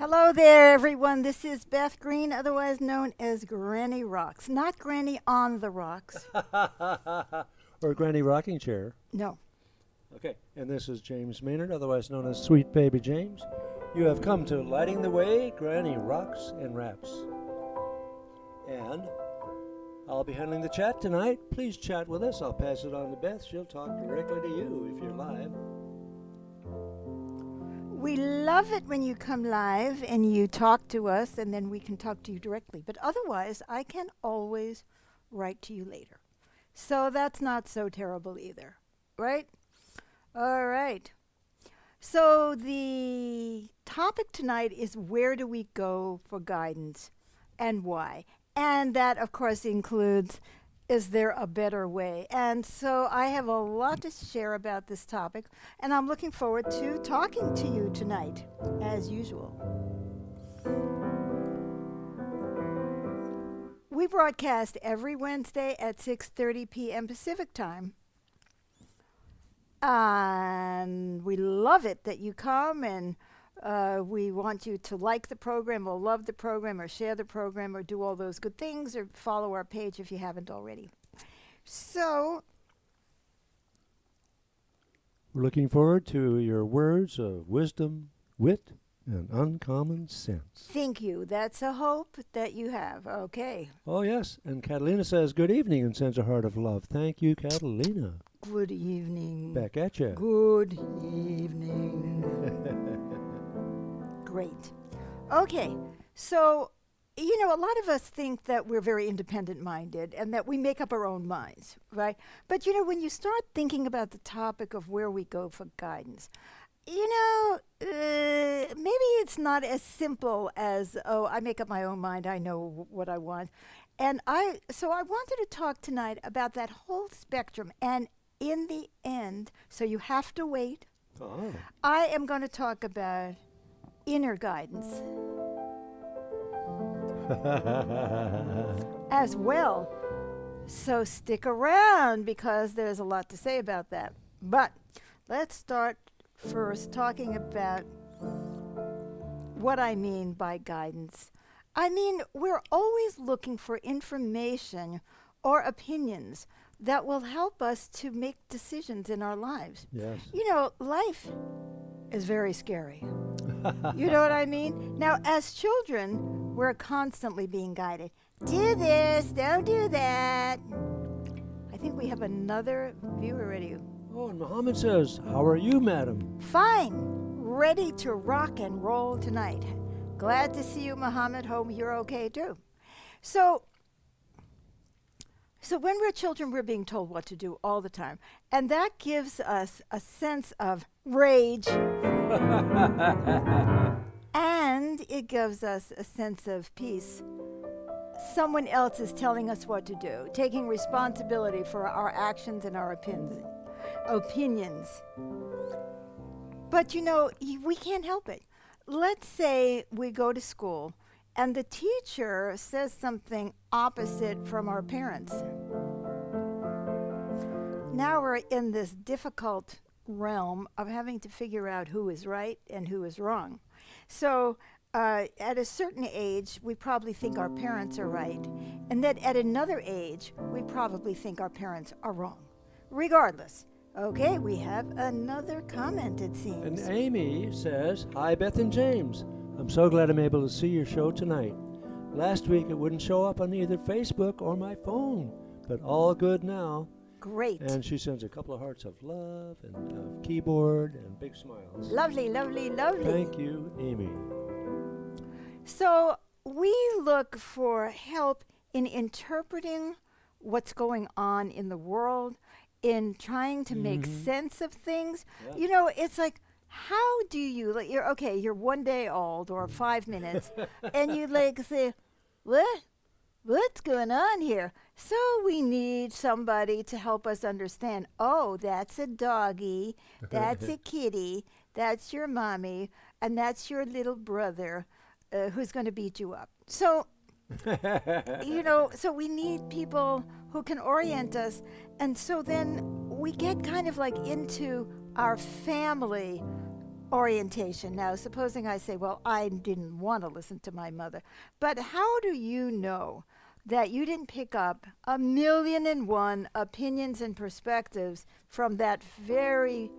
Hello there, everyone. This is Beth Green, otherwise known as Granny Rocks. Not Granny on the Rocks. Or Granny Rocking Chair. No. Okay, and this is James Maynard, otherwise known as Sweet Baby James. You have come to Lighting the Way, Granny Rocks and Raps. And I'll be handling the chat tonight. Please chat with us. I'll pass it on to Beth. She'll talk directly to you if you're live. We love it when you come live and you talk to us, and then we can talk to you directly. But otherwise, I can always write to you later. So that's not so terrible either, right? All right. So the topic tonight is, where do we go for guidance and why? And that, of course, includes, is there a better way? And so I have a lot to share about this topic, and I'm looking forward to talking to you tonight, as usual. We broadcast every Wednesday at 6:30 p.m. Pacific Time. And we love it that you come, and we want you to like the program or love the program or share the program or do all those good things or follow our page if you haven't already. So We're looking forward to your words of wisdom, wit, and uncommon sense. thank you. That's a hope that you have. Okay. Oh, yes, and Catalina says good evening and sends a heart of love. Thank you, Catalina. Good evening. Back at you. Good evening. Great. Okay. So, a lot of us think that we're very independent minded and that we make up our own minds, right? But, when you start thinking about the topic of where we go for guidance, maybe it's not as simple as, oh, I make up my own mind, I know what I want. And so I wanted to talk tonight about that whole spectrum. And in the end, so you have to wait, Oh. I am going to talk about inner guidance as well. So stick around because there's a lot to say about that. But let's start first talking about what I mean by guidance. I mean, we're always looking for information or opinions that will help us to make decisions in our lives. Yes. Life is very scary. You know what I mean? Now, as children, we're constantly being guided. Do this, don't do that. I think we have another viewer ready. Oh, and Muhammad says, how are you, madam? Fine. Ready to rock and roll tonight. Glad to see you, Muhammad. Hope you're okay, too. So when we're children, we're being told what to do all the time. And that gives us a sense of rage. And it gives us a sense of peace. Someone else is telling us what to do, taking responsibility for our actions and our opinions. But we can't help it. Let's say we go to school and the teacher says something opposite from our parents. Now we're in this difficult realm of having to figure out who is right and who is wrong. So at a certain age, we probably think our parents are right, and then at another age, we probably think our parents are wrong. Regardless. Okay, we have another comment, it seems. And Amy says, hi, Beth and James. I'm so glad I'm able to see your show tonight. Last week it wouldn't show up on either Facebook or my phone, but all good now. Great. And she sends a couple of hearts of love and keyboard and big smiles. Lovely, lovely, lovely. Thank you, Amy. So we look for help in interpreting what's going on in the world, in trying to make sense of things. Yeah. It's like, how do you, you're 1 day old or 5 minutes, and you say, what's going on here? So we need somebody to help us understand, oh, that's a doggy, that's a kitty, that's your mommy, and that's your little brother who's going to beat you up. So, so we need people who can orient us. And so then we get kind of like into our family orientation. Now, supposing I say, well, I didn't want to listen to my mother, but how do you know that you didn't pick up 1,000,001 opinions and perspectives from that very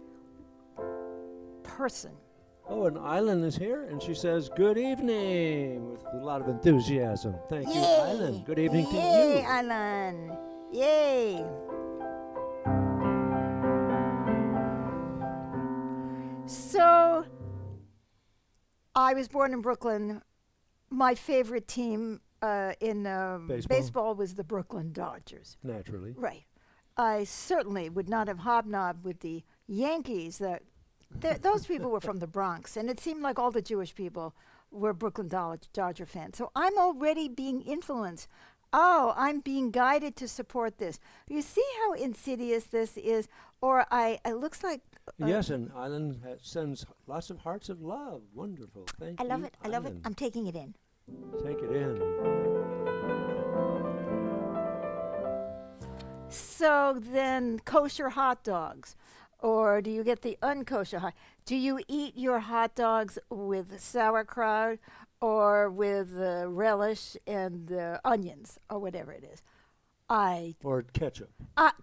person? Oh, and Island is here, and she says, "Good evening," with a lot of enthusiasm. Thank you, Island. Good evening to Yay, you. Alan. Yay. So, I was born in Brooklyn. My favorite team in baseball was the Brooklyn Dodgers. Naturally. Right. I certainly would not have hobnobbed with the Yankees. Those people were from the Bronx, and it seemed like all the Jewish people were Brooklyn Dodger fans. So I'm already being influenced. Oh, I'm being guided to support this. You see how insidious this is? Or it looks like... Yes, and Island sends lots of hearts of love. Wonderful. Thank I you, love it. I love it. Island. I'm taking it in. Take it in. So then, kosher hot dogs, or do you get the unkosher hot? Do you eat your hot dogs with sauerkraut or with relish and onions or whatever it is? Or ketchup.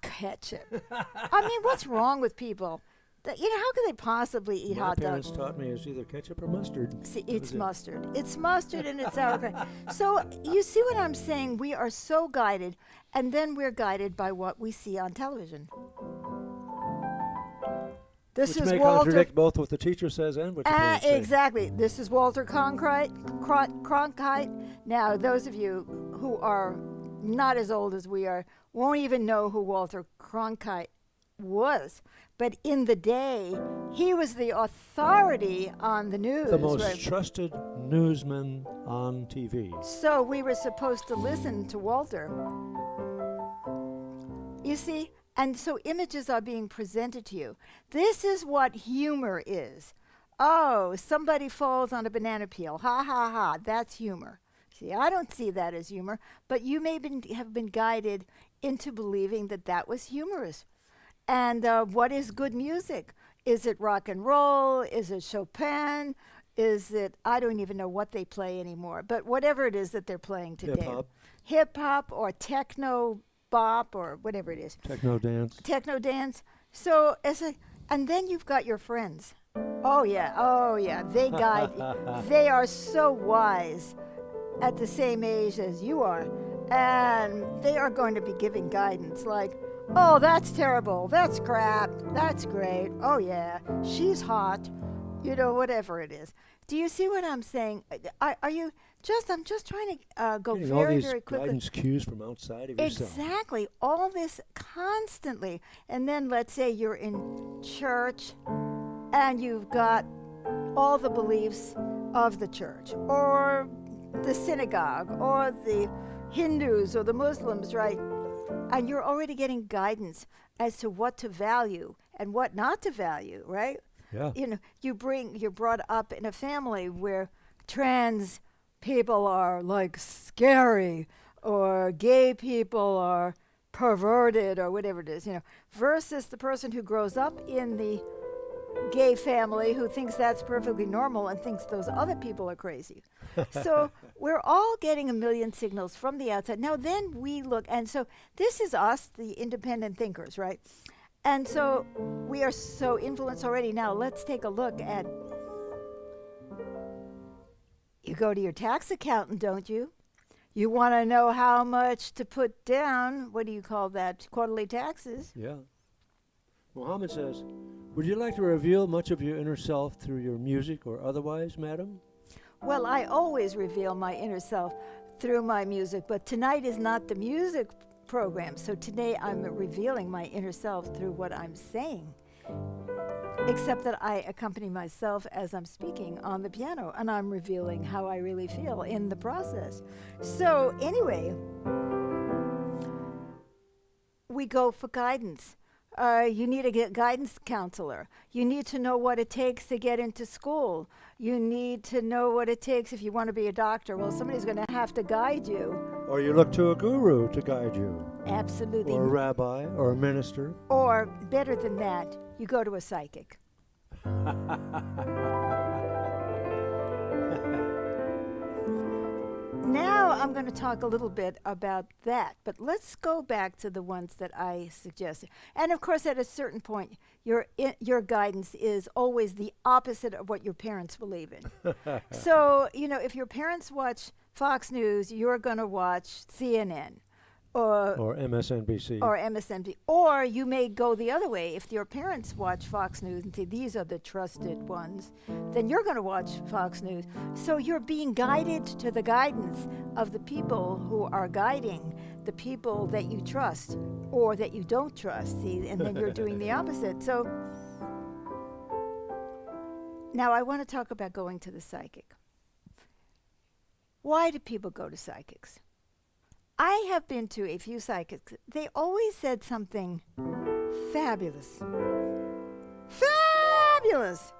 Ketchup. I mean, what's wrong with people? How could they possibly eat My hot parents dogs? taught me it's either ketchup or mustard. See, That was it's it. mustard. It's mustard and it's sauerkraut. So you see what I'm saying? We are so guided, and then we're guided by what we see on television. This Which is may Walter. contradict both what the teacher says and what the parents say. Exactly. This is Walter Cronkite. Now, those of you who are not as old as we are won't even know who Walter Cronkite was. But in the day, he was the authority on the news. The most right? trusted newsman on TV. So we were supposed to listen to Walter. You see? And so images are being presented to you. This is what humor is. Oh, somebody falls on a banana peel. Ha, ha, ha. That's humor. See, I don't see that as humor, but you may have been guided into believing that that was humorous. And what is good music? Is it rock and roll? Is it Chopin? Is it, I don't even know what they play anymore, but whatever it is that they're playing today. Hip-hop. Hip-hop or techno bop or whatever it is. Techno dance. Techno dance. So and then you've got your friends. Oh yeah. They guide. They are so wise at the same age as you are, and they are going to be giving guidance like, oh, that's terrible, that's crap, that's great, oh yeah, she's hot, whatever it is. Do you see what I'm saying? Are you I'm just trying to go Getting all very, these very quickly. guidance cues from outside of yourself. Exactly. All this constantly. And then let's say you're in church and you've got all the beliefs of the church or the synagogue or the Hindus or the Muslims, right? And you're already getting guidance as to what to value and what not to value, right? Yeah. You're brought up in a family where trans people are like scary or gay people are perverted or whatever it is, versus the person who grows up in the gay family who thinks that's perfectly normal and thinks those other people are crazy. So we're all getting a million signals from the outside. Now then we look, and so this is us, the independent thinkers, right? And so we are so influenced already. Now let's take a look at, you go to your tax accountant, don't you? You want to know how much to put down, what do you call that, quarterly taxes? Yeah. Muhammad says, would you like to reveal much of your inner self through your music or otherwise, madam? Well, I always reveal my inner self through my music, but tonight is not the music program, so today I'm revealing my inner self through what I'm saying. Except that I accompany myself as I'm speaking on the piano, and I'm revealing how I really feel in the process. So anyway, we go for guidance. You need a guidance counselor. You need to know what it takes to get into school. You need to know what it takes if you want to be a doctor. Well, somebody's going to have to guide you. Or you look to a guru to guide you. Absolutely. Or a rabbi or a minister. Or better than that, you go to a psychic. Now I'm going to talk a little bit about that, but let's go back to the ones that I suggested. And of course, at a certain point, your guidance is always the opposite of what your parents believe in. So, if your parents watch Fox News, you're going to watch CNN. Or MSNBC. Or MSNBC. Or you may go the other way. If your parents watch Fox News and say these are the trusted ones, then you're going to watch Fox News. So you're being guided to the guidance of the people who are guiding the people that you trust or that you don't trust. See, and then you're doing the opposite. So now I want to talk about going to the psychic. Why do people go to psychics? I have been to a few psychics. They always said something fabulous. Fabulous!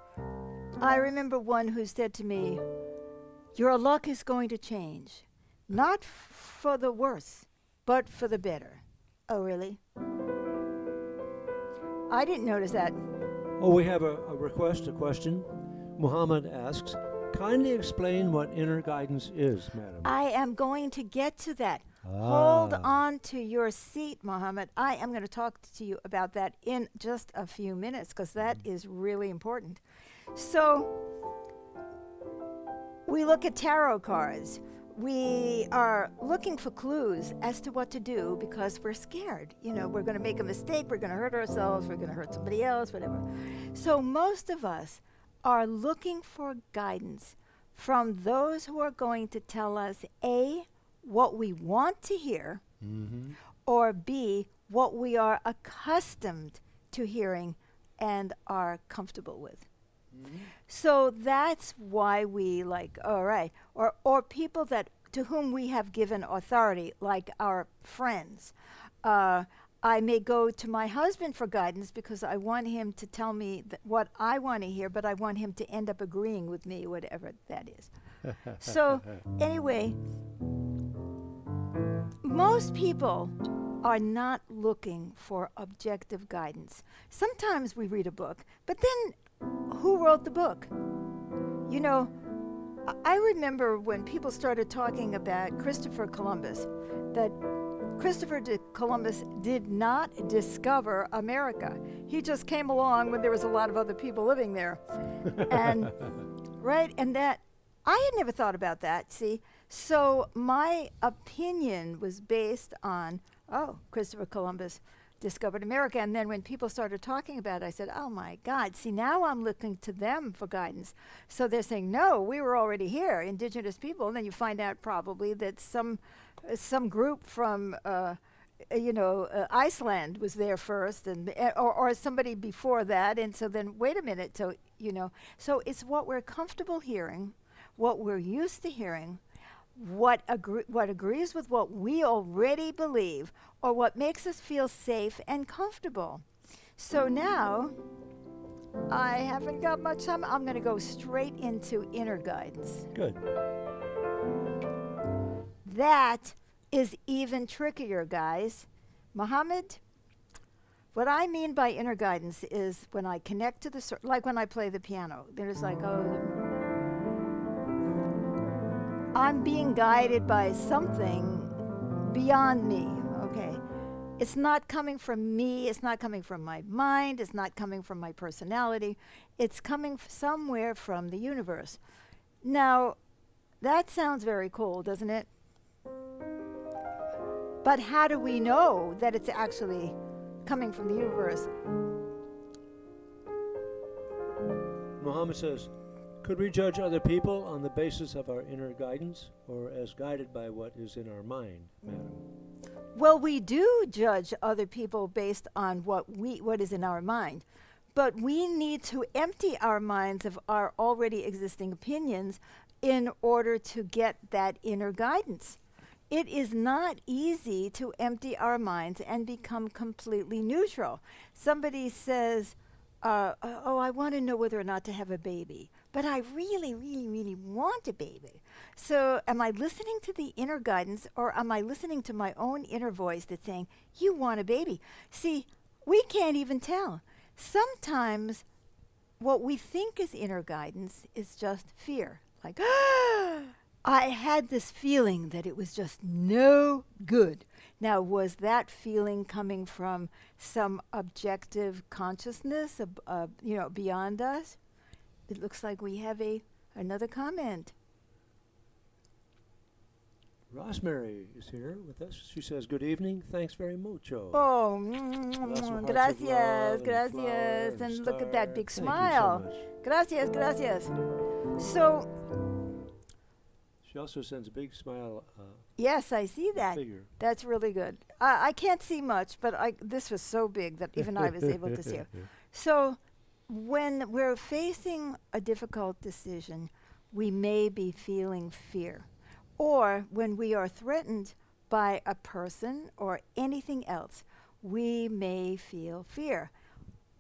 I remember one who said to me, "Your luck is going to change, not for the worse, but for the better." Oh, really? I didn't notice that. Oh, we have a request, a question. Muhammad asks, kindly explain what inner guidance is, madam. I am going to get to that. Hold on to your seat, Muhammad. I am going to talk to you about that in just a few minutes because that is really important. So, we look at tarot cards. We are looking for clues as to what to do because we're scared. We're going to make a mistake, we're going to hurt ourselves, we're going to hurt somebody else, whatever. So, most of us are looking for guidance from those who are going to tell us, A, what we want to hear, or B, what we are accustomed to hearing and are comfortable with. So that's why we all right, or people to whom we have given authority, like our friends. I may go to my husband for guidance because I want him to tell me what I want to hear, but I want him to end up agreeing with me, whatever that is. So anyway, most people are not looking for objective guidance. Sometimes we read a book, but then who wrote the book? I remember when people started talking about Christopher Columbus, that Christopher Columbus did not discover America. He just came along when there was a lot of other people living there. And and that I had never thought about that, see? So my opinion was based on, Christopher Columbus discovered America. And then when people started talking about it, I said, oh my God, see, now I'm looking to them for guidance. So they're saying, no, we were already here, indigenous people. And then you find out probably that some group from, Iceland was there first, and or somebody before that. And so then, wait a minute, so it's what we're comfortable hearing, what we're used to hearing, what agrees with what we already believe, or what makes us feel safe and comfortable. So now, I haven't got much time. I'm going to go straight into inner guidance. Good. That is even trickier, guys. Muhammad, what I mean by inner guidance is when I connect to the like when I play the piano. There's I'm being guided by something beyond me, okay? It's not coming from me, it's not coming from my mind, it's not coming from my personality. It's coming somewhere from the universe. Now, that sounds very cool, doesn't it? But how do we know that it's actually coming from the universe? Muhammad says, could we judge other people on the basis of our inner guidance or as guided by what is in our mind, madam? Well, we do judge other people based on what is in our mind. But we need to empty our minds of our already existing opinions in order to get that inner guidance. It is not easy to empty our minds and become completely neutral. Somebody says, I want to know whether or not to have a baby, but I really, really, really want a baby. So am I listening to the inner guidance, or am I listening to my own inner voice that's saying, you want a baby? See, we can't even tell. Sometimes what we think is inner guidance is just fear. Like, I had this feeling that it was just no good. Now, was that feeling coming from some objective consciousness, beyond us? It looks like we have another comment. Rosemary is here with us. She says, "Good evening. Thanks very mucho." Oh, Lots of hearts of love gracias, and gracias. flower And look at that star. big Thank smile. you so much. Gracias, gracias. So, She also sends a big smile yes, I see that. figure. That's really good. I can't see much, but this was so big that even I was able to see it. So, when we're facing a difficult decision, we may be feeling fear. Or when we are threatened by a person or anything else, we may feel fear.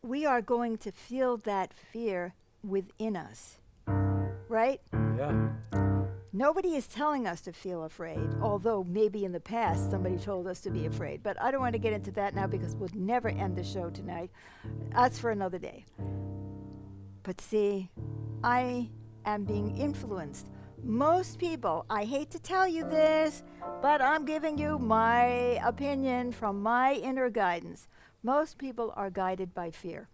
We are going to feel that fear within us, right? Yeah. Nobody is telling us to feel afraid, although maybe in the past somebody told us to be afraid. But I don't want to get into that now because we'll never end the show tonight. That's for another day. But see, I am being influenced. Most people, I hate to tell you this, but I'm giving you my opinion from my inner guidance. Most people are guided by fear.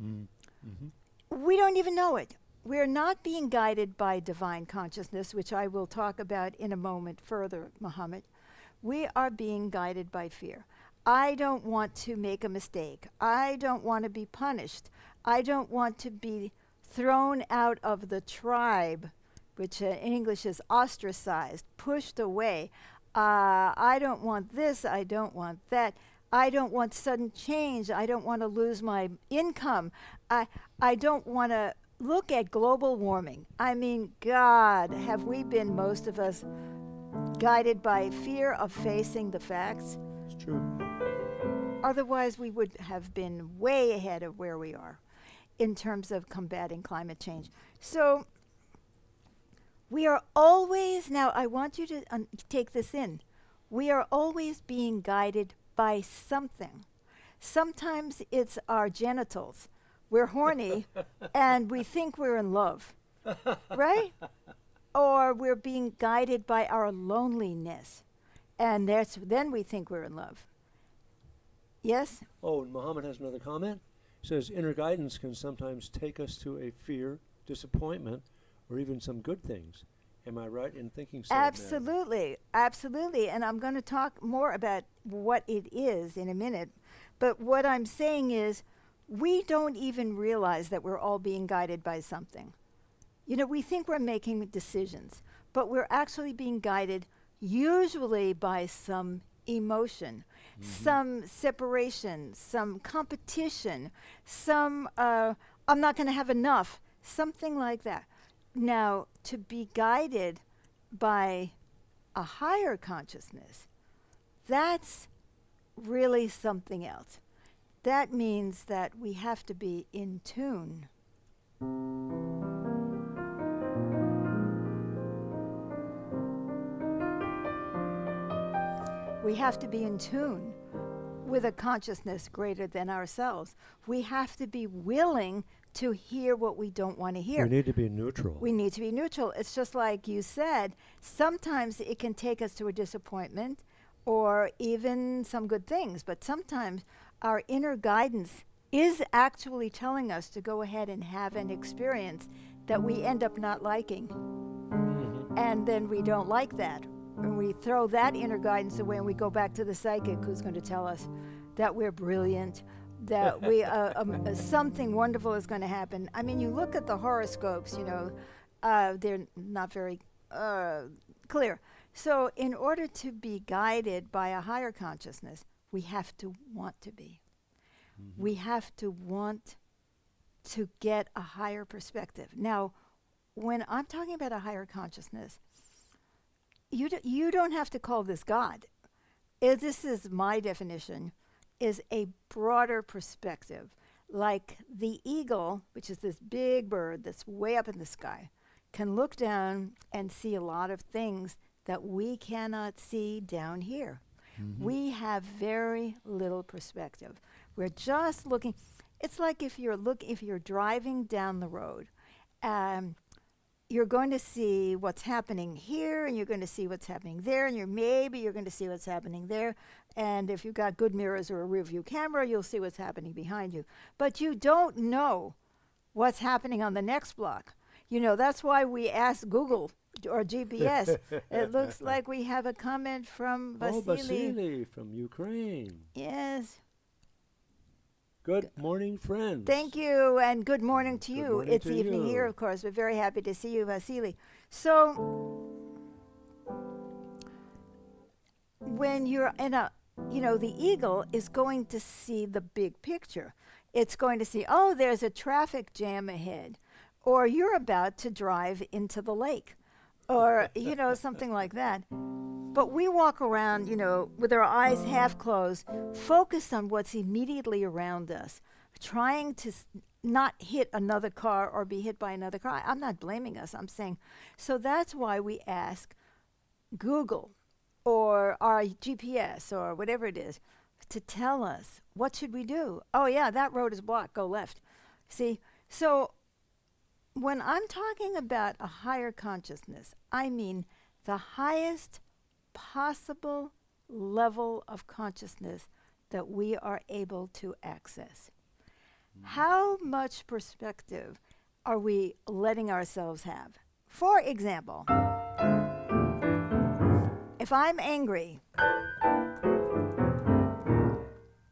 Mm-hmm. We don't even know it. We're not being guided by divine consciousness, which I will talk about in a moment further, Muhammad. We are being guided by fear. I don't want to make a mistake. I don't want to be punished. I don't want to be thrown out of the tribe, which in English is ostracized, pushed away. I don't want this. I don't want that. I don't want sudden change. I don't want to lose my income. I don't want to look at global warming. I mean, God, have we been, most of us, guided by fear of facing the facts? It's true. Otherwise, we would have been way ahead of where we are in terms of combating climate change. So we are always, now I want you to take this in, we are always being guided by something. Sometimes it's our genitals. We're horny and we think we're in love, right? Or we're being guided by our loneliness, and then we think we're in love. Yes? Oh, and Muhammad has another comment. He says, inner guidance can sometimes take us to a fear, disappointment, or even some good things. Am I right in thinking so? Absolutely, absolutely. And I'm going to talk more about what it is in a minute. But what I'm saying is, we don't even realize that we're all being guided by something. You know, we think we're making decisions, but we're actually being guided usually by some emotion, some separation, some competition, some I'm not going to have enough, something like that. Now, to be guided by a higher consciousness, that's really something else. That means that we have to be in tune. We have to be in tune with a consciousness greater than ourselves. We have to be willing to hear what we don't want to hear. We need to be neutral. We need to be neutral. It's just like you said, sometimes it can take us to a disappointment or even some good things, but sometimes our inner guidance is actually telling us to go ahead and have an experience that we end up not liking. And then we don't like that. And we throw that inner guidance away and we go back to the psychic who's going to tell us that we're brilliant, that we something wonderful is going to happen. I mean, you look at the horoscopes, you know, they're not very clear. So in order to be guided by a higher consciousness, we have to want to be. We have to want to get a higher perspective. Now, when I'm talking about a higher consciousness, you don't have to call this God. This is my definition, is a broader perspective. Like the eagle, which is this big bird that's way up in the sky, can look down and see a lot of things that we cannot see down here. We have very little perspective. We're just looking. It's like if you're driving down the road, um, you're going to see what's happening here, and you're going to see what's happening there, and you're going to see what's happening there. And if you've got good mirrors or a rear view camera, you'll see what's happening behind you. But you don't know what's happening on the next block. You know, that's why we ask Google or GPS. It looks like we have a comment from Oh, Vasily. Vasily from Ukraine. Yes. Good morning, friends. Thank you, and good morning to Good you. morning It's to evening you. here, of course. We're very happy to see you, Vasily. So, when you're in a, you know, the eagle is going to see the big picture. It's going to see, oh, there's a traffic jam ahead, or you're about to drive into the lake, or, you know, something like that. But we walk around, you know, with our eyes half closed, focused on what's immediately around us, trying to not hit another car or be hit by another car. I'm not blaming us. I'm saying, so that's why we ask Google or our GPS or whatever it is to tell us what should we do. Oh yeah, that road is blocked. Go left. See, so when I'm talking about a higher consciousness, I mean the highest possible level of consciousness that we are able to access. How much perspective are we letting ourselves have? For example, if I'm angry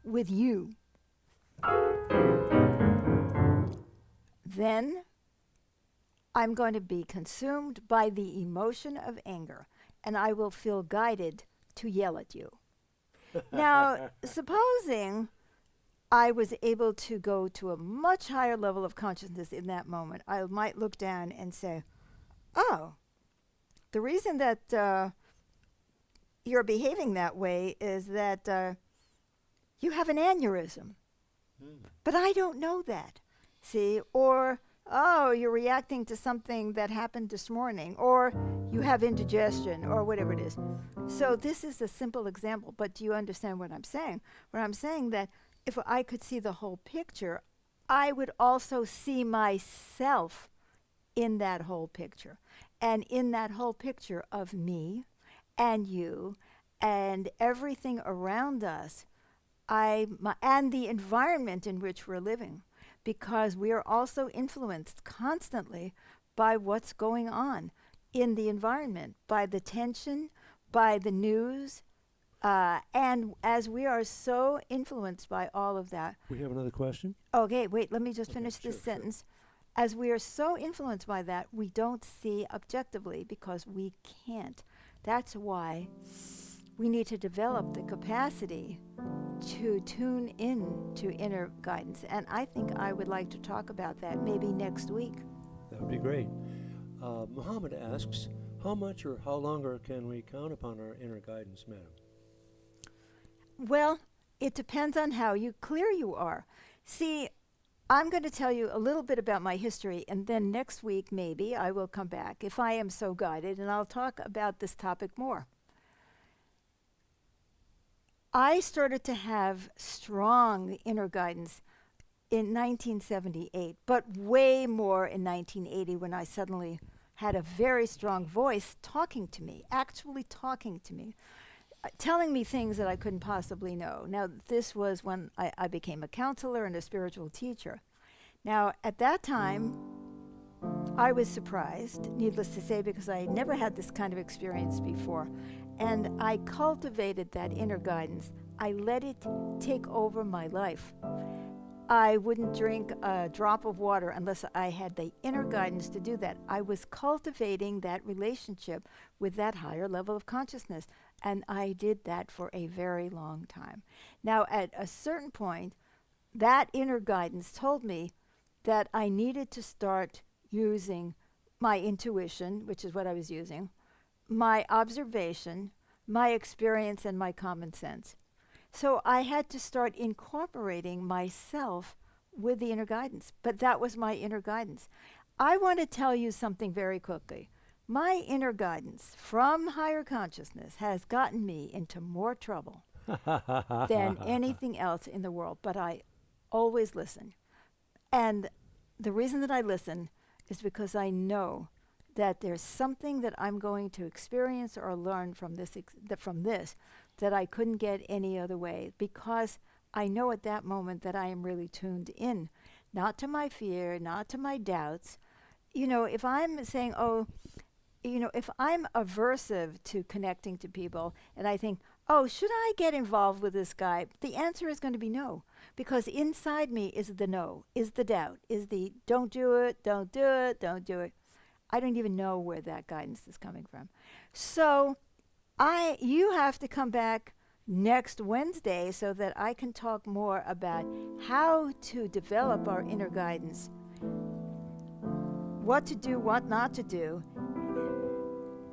with you, then I'm going to be consumed by the emotion of anger, and I will feel guided to yell at you. Now, supposing I was able to go to a much higher level of consciousness in that moment, I might look down and say, oh, the reason that you're behaving that way is that you have an aneurysm. But I don't know that. See? Or, oh, you're reacting to something that happened this morning, or you have indigestion, or whatever it is. So this is a simple example, but do you understand what I'm saying? What I'm saying that if I could see the whole picture, I would also see myself in that whole picture. And in that whole picture of me and you and everything around us, and the environment in which we're living, because we are also influenced constantly by what's going on in the environment, by the tension, by the news, and as we are so influenced by all of that. We have another question. Okay, wait, let me just Okay, finish sure, this sure. sentence. As we are so influenced by that, we don't see objectively because we can't. That's why we need to develop the capacity to tune in to inner guidance. And I think I would like to talk about that maybe next week. That would be great. Muhammad asks, how much or how longer can we count upon our inner guidance, madam? Well, it depends on how clear you are. See, I'm going to tell you a little bit about my history, and then next week maybe I will come back if I am so guided, and I'll talk about this topic more. I started to have strong inner guidance in 1978, but way more in 1980 when I suddenly had a very strong voice talking to me, actually talking to me, telling me things that I couldn't possibly know. Now, this was when I became a counselor and a spiritual teacher. Now, at that time, I was surprised, needless to say, because I had never had this kind of experience before. And I cultivated that inner guidance. I let it take over my life. I wouldn't drink a drop of water unless I had the inner guidance to do that. I was cultivating that relationship with that higher level of consciousness. And I did that for a very long time. Now, at a certain point, that inner guidance told me that I needed to start using my intuition, which is what I was using, my observation, my experience, and my common sense. So I had to start incorporating myself with the inner guidance. But that was my inner guidance. I want to tell you something very quickly. My inner guidance from higher consciousness has gotten me into more trouble than anything else in the world. But I always listen. And the reason that I listen is because I know that there's something that I'm going to experience or learn from this that I couldn't get any other way, because I know at that moment that I am really tuned in, not to my fear, not to my doubts. If I'm saying, oh, if I'm aversive to connecting to people and I think, oh, should I get involved with this guy? The answer is going to be no, because inside me is the no, is the doubt, is the don't do it, don't do it, don't do it. I don't even know where that guidance is coming from. So you have to come back next Wednesday so that I can talk more about how to develop our inner guidance, what to do, what not to do.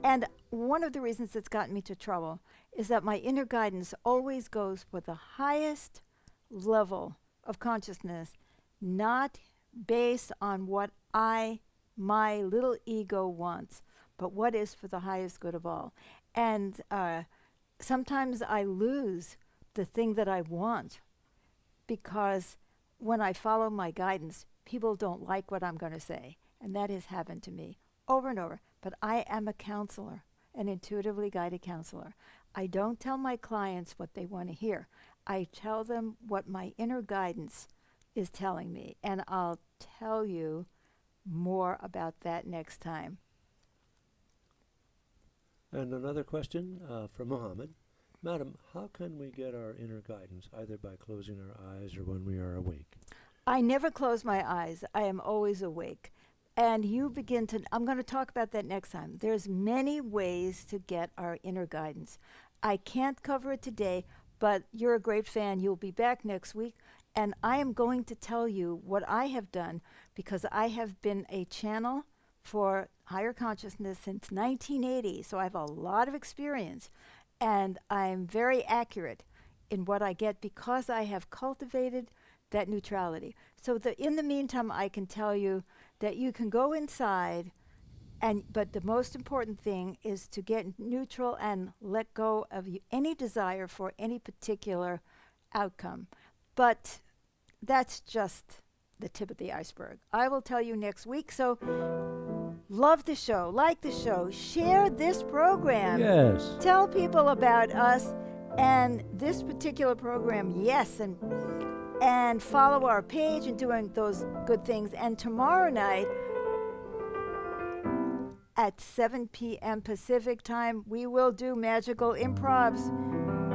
And one of the reasons that's gotten me to trouble is that my inner guidance always goes for the highest level of consciousness, not based on what my little ego wants, but what is for the highest good of all. And sometimes I lose the thing that I want, because when I follow my guidance, people don't like what I'm going to say. And that has happened to me over and over. But I am a counselor, an intuitively guided counselor. I don't tell my clients what they want to hear. I tell them what my inner guidance is telling me. And I'll tell you more about that next time. And another question from Mohammed. Madam, how can we get our inner guidance, either by closing our eyes or when we are awake? I never close my eyes. I am always awake. And I'm going to talk about that next time. There's many ways to get our inner guidance. I can't cover it today, but you're a great fan. You'll be back next week. And I am going to tell you what I have done, because I have been a channel for higher consciousness since 1980. So I have a lot of experience. And I'm very accurate in what I get because I have cultivated that neutrality. So in the meantime, I can tell you that you can go inside, but the most important thing is to get neutral and let go of any desire for any particular outcome. But that's just the tip of the iceberg. I will tell you next week. So love the show, like the show, share this program. Yes. Tell people about us and this particular program, yes, and follow our page and doing those good things. And tomorrow night at 7 p.m. Pacific time, we will do Magical Improvs,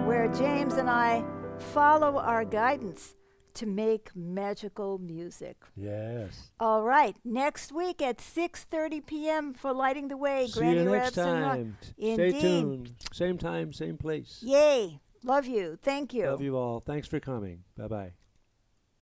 where James and I follow our guidance to make magical music. Yes. All right. Next week at 6:30 p.m. for Lighting the Way. See Granny you next Reps and time. Stay Indeed. tuned. Same time, same place. Yay. Love you. Thank you. Love you all. Thanks for coming. Bye-bye.